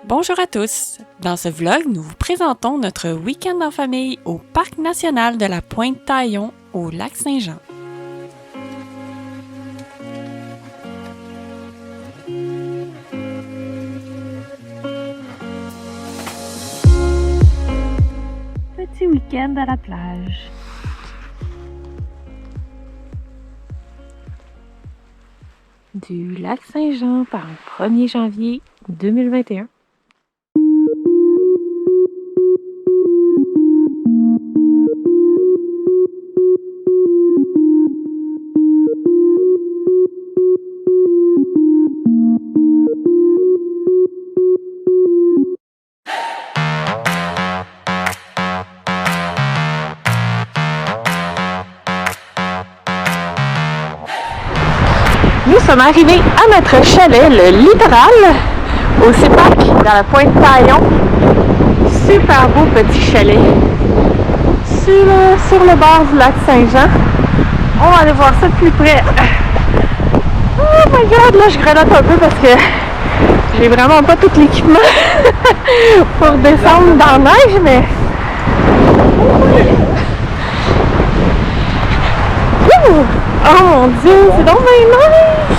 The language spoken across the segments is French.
Bonjour à tous! Dans ce vlog, nous vous présentons notre week-end en famille au Parc national de la Pointe-Taillon au Lac Saint-Jean. Petit week-end à la plage. Du Lac Saint-Jean par le 1er janvier 2021. Nous sommes arrivés à notre chalet, le Littoral, au SEPAQ, dans la Pointe-Taillon. Super beau petit chalet sur le bord du lac Saint-Jean. On va aller voir ça de plus près. Oh my god, là je grelotte un peu parce que j'ai vraiment pas tout l'équipement pour descendre dans la neige, mais... Oh mon dieu, c'est donc bien nice!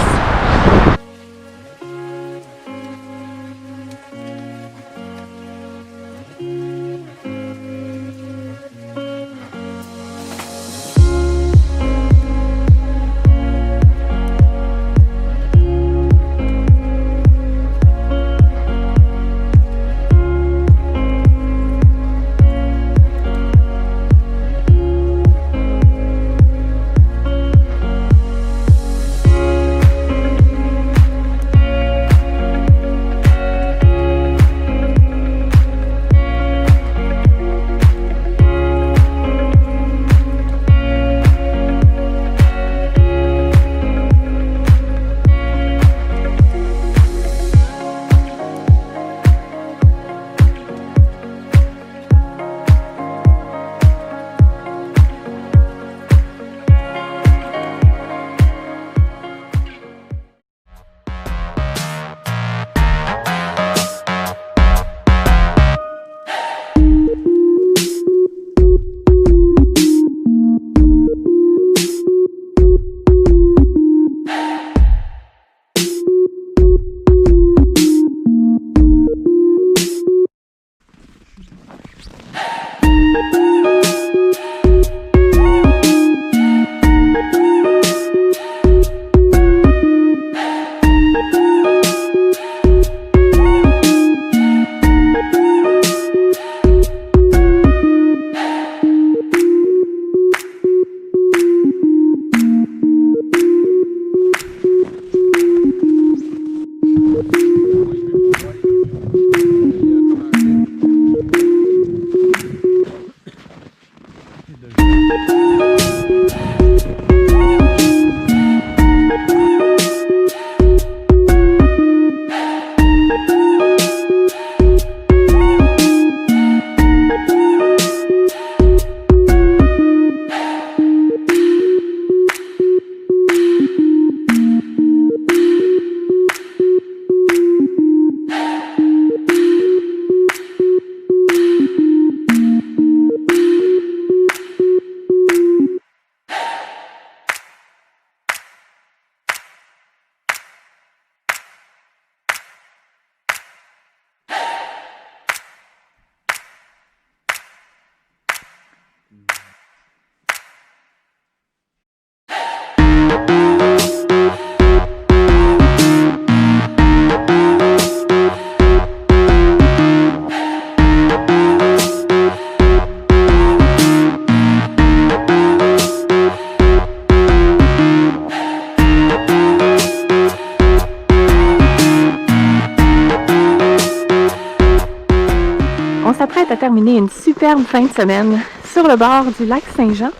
On s'apprête à terminer une superbe fin de semaine sur le bord du lac Saint-Jean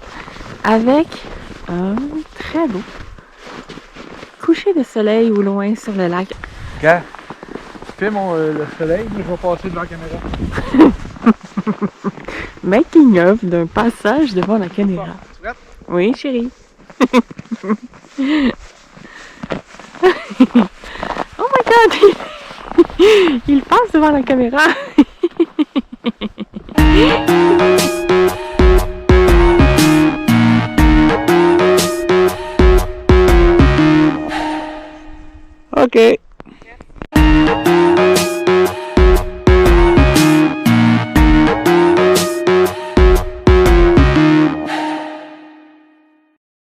avec un très beau coucher de soleil au loin sur le lac. Quand je filme le soleil, je vais passer devant la caméra. Making of d'un passage devant la caméra. Oui, chérie. Oh my god! Il passe devant la caméra. Ok.